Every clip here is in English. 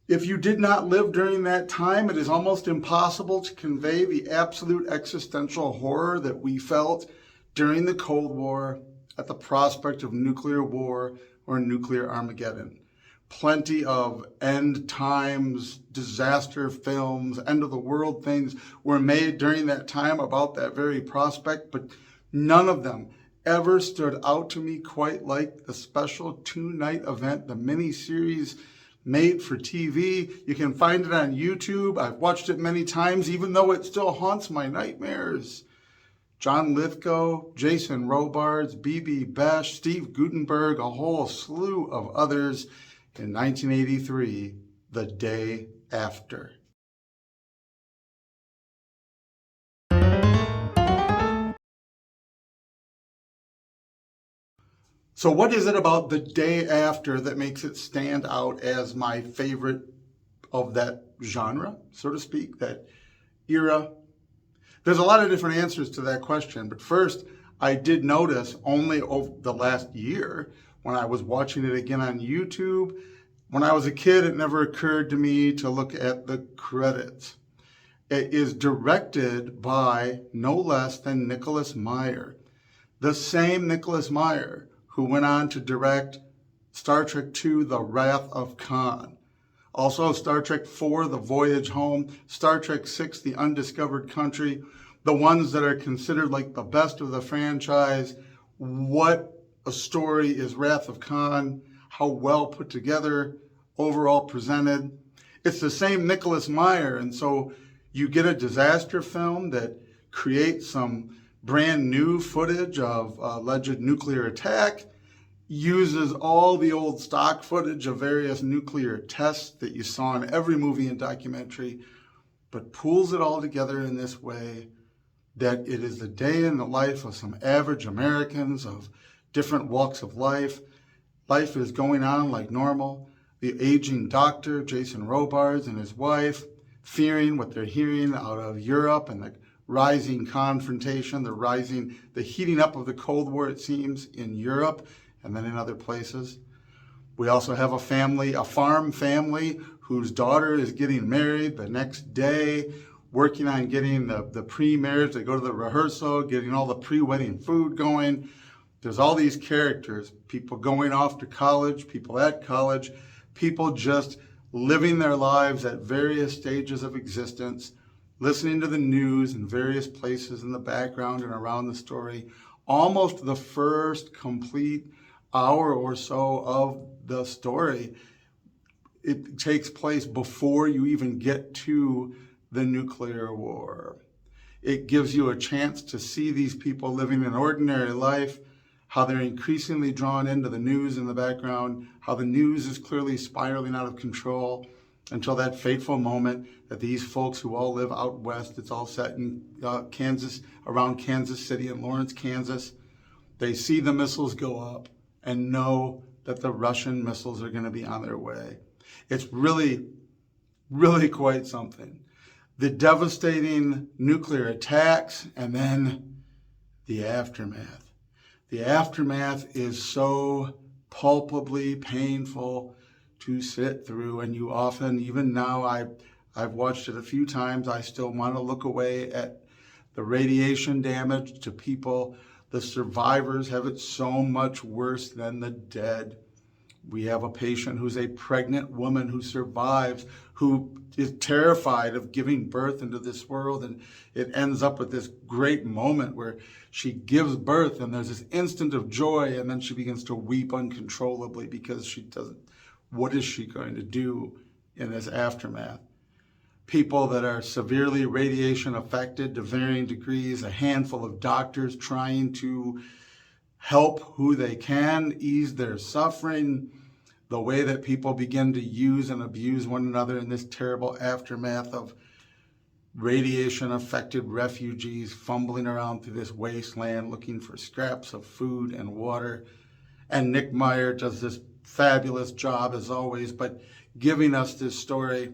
If you did not live during that time, it is almost impossible to convey the absolute existential horror that we felt during the Cold War at the prospect of nuclear war or nuclear Armageddon. Plenty of end times, disaster films, end of the world things were made during that time about that very prospect, but none of them ever stood out to me quite like the special 2-night event, the mini-series made for TV. You can find it on YouTube. I've watched it many times, even though it still haunts my nightmares. John Lithgow, Jason Robards, B.B. Besch, Steve Guttenberg, a whole slew of others in 1983, The Day After. So what is it about The Day After that makes it stand out as my favorite of that genre, so to speak, that era? There's a lot of different answers to that question, but first, I did notice only over the last year when I was watching it again on YouTube. When I was a kid, it never occurred to me to look at the credits. It is directed by no less than Nicholas Meyer, the same Nicholas Meyer who went on to direct Star Trek II, The Wrath of Khan. Also Star Trek IV, The Voyage Home, Star Trek VI, The Undiscovered Country, the ones that are considered like the best of the franchise. What a story is Wrath of Khan, how well put together, overall presented. It's the same Nicholas Meyer, and so you get a disaster film that creates some brand new footage of alleged nuclear attack, uses all the old stock footage of various nuclear tests that you saw in every movie and documentary, but pulls it all together in this way that it is the day in the life of some average Americans of different walks of life. Life is going on like normal. The aging doctor, Jason Robards, and his wife, fearing what they're hearing out of Europe and the rising confrontation, the heating up of the Cold War, it seems, in Europe and then in other places. We also have a farm family, whose daughter is getting married the next day, working on getting the pre-marriage. They go to the rehearsal, getting all the pre-wedding food going. There's all these characters, people going off to college, people at college, people just living their lives at various stages of existence, listening to the news in various places in the background and around the story. Almost the first complete hour or so of the story, it takes place before you even get to the nuclear war. It gives you a chance to see these people living an ordinary life, how they're increasingly drawn into the news in the background, how the news is clearly spiraling out of control until that fateful moment that these folks who all live out west, it's all set in Kansas, around Kansas City and Lawrence, Kansas, they see the missiles go up and know that the Russian missiles are going to be on their way. It's really, really quite something. The devastating nuclear attacks and then the aftermath. The aftermath is so palpably painful to sit through, and you often, even now, I've watched it a few times, I still want to look away at the radiation damage to people. The survivors have it so much worse than the dead. We have a patient who's a pregnant woman who survives, who is terrified of giving birth into this world, and it ends up with this great moment where she gives birth and there's this instant of joy, and then she begins to weep uncontrollably because she doesn't, what is she going to do in this aftermath? People that are severely radiation affected to varying degrees, a handful of doctors trying to help who they can, ease their suffering, the way that people begin to use and abuse one another in this terrible aftermath of radiation-affected refugees fumbling around through this wasteland looking for scraps of food and water. And Nick Meyer does this fabulous job, as always, but giving us this story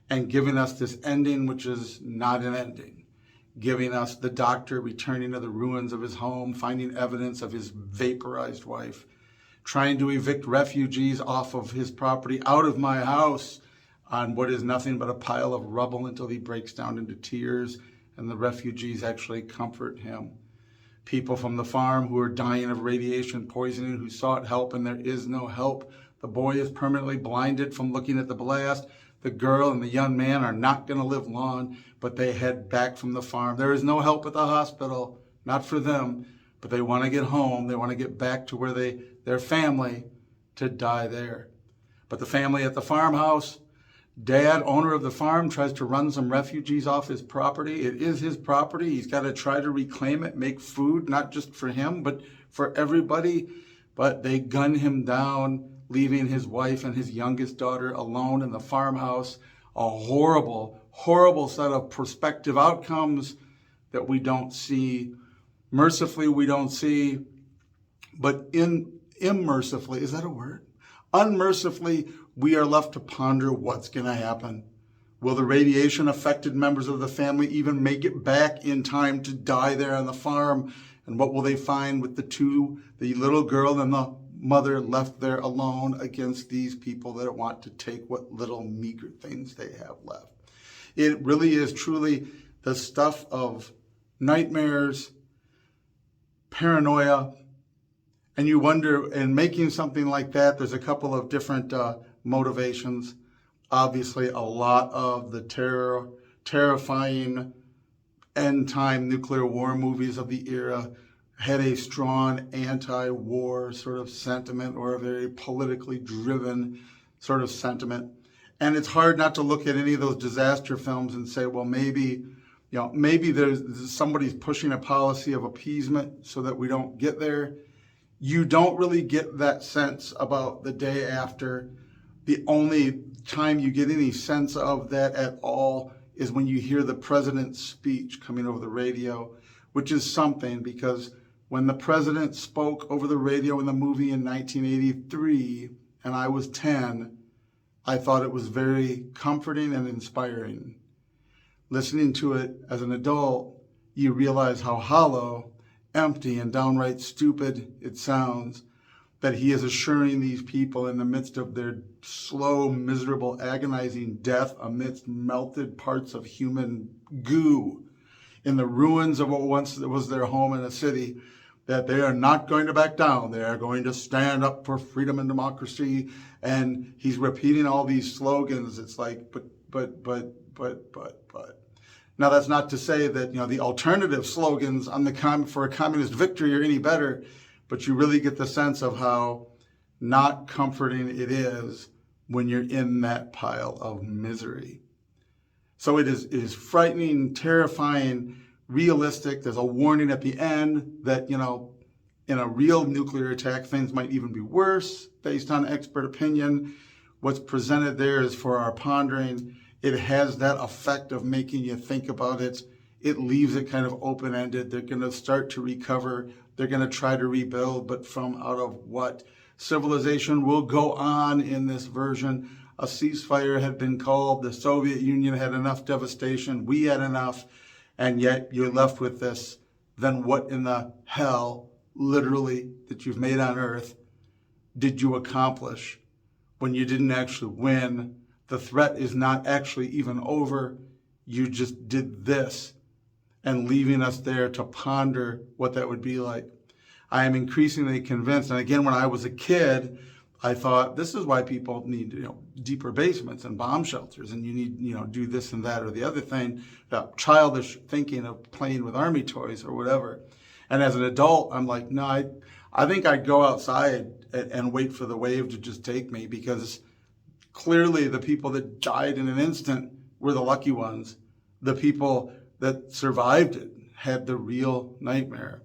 and giving us this ending, which is not an ending. Giving us the doctor returning to the ruins of his home, finding evidence of his vaporized wife, trying to evict refugees off of his property, out of my house. on what is nothing but a pile of rubble until he breaks down into tears, and the refugees actually comfort him. People from the farm who are dying of radiation poisoning, who sought help and there is no help. The boy is permanently blinded from looking at the blast. The girl and the young man are not going to live long, but they head back from the farm. There is no help at the hospital, not for them, but they want to get home. They want to get back to where their family, to die there. But the family at the farmhouse, Dad, owner of the farm, tries to run some refugees off his property. It is his property. He's got to try to reclaim it, make food, not just for him, but for everybody. But they gun him down, leaving his wife and his youngest daughter alone in the farmhouse. A horrible, horrible set of prospective outcomes that we don't see. Mercifully, we don't see, but immercifully, is that a word? Unmercifully, we are left to ponder what's going to happen. Will the radiation affected members of the family even make it back in time to die there on the farm? And what will they find with the little girl and the mother left there alone against these people that want to take what little meager things they have left? It really is truly the stuff of nightmares, paranoia, and you wonder, in making something like that, there's a couple of different motivations. Obviously, a lot of the terrifying end-time nuclear war movies of the era had a strong anti-war sort of sentiment, or a very politically driven sort of sentiment. And it's hard not to look at any of those disaster films and say, well, maybe there's somebody's pushing a policy of appeasement so that we don't get there. You don't really get that sense about The Day After. The only time you get any sense of that at all is when you hear the president's speech coming over the radio, which is something, because when the president spoke over the radio in the movie in 1983, and I was 10, I thought it was very comforting and inspiring. Listening to it as an adult, you realize how hollow, empty, and downright stupid it sounds, that he is assuring these people in the midst of their slow, miserable, agonizing death amidst melted parts of human goo in the ruins of what once was their home in a city, that they are not going to back down. They are going to stand up for freedom and democracy. And he's repeating all these slogans. It's like, but. Now, that's not to say that, the alternative slogans on for a communist victory are any better, but you really get the sense of how not comforting it is when you're in that pile of misery. So it is frightening, terrifying, realistic. There's a warning at the end that, in a real nuclear attack, things might even be worse based on expert opinion. What's presented there is for our pondering. It has that effect of making you think about it. It leaves it kind of open-ended. They're going to start to recover. They're going to try to rebuild, but from out of what? Civilization will go on in this version. A ceasefire had been called. The Soviet Union had enough devastation. We had enough. And yet you're left with this. Then what in the hell, literally, that you've made on Earth did you accomplish when you didn't actually win? The threat is not actually even over. You just did this, and leaving us there to ponder what that would be like. I am increasingly convinced, and again, when I was a kid, I thought this is why people need, deeper basements and bomb shelters, and you need, do this and that or the other thing. That childish thinking of playing with army toys or whatever. And as an adult, I'm like, no, I think I'd go outside and wait for the wave to just take me, because clearly the people that died in an instant were the lucky ones. The people that survived it had the real nightmare.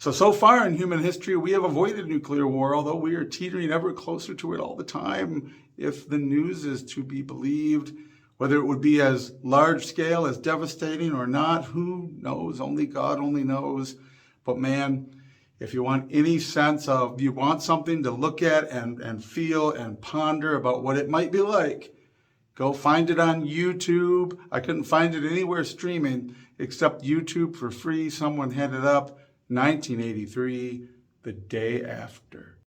So far in human history, we have avoided nuclear war, although we are teetering ever closer to it all the time, if the news is to be believed. Whether it would be as large scale, as devastating or not, who knows? Only God only knows. But man, if you want any sense of, you want something to look at and feel and ponder about what it might be like, go find it on YouTube. I couldn't find it anywhere streaming except YouTube for free. Someone had it up, 1983, The Day After.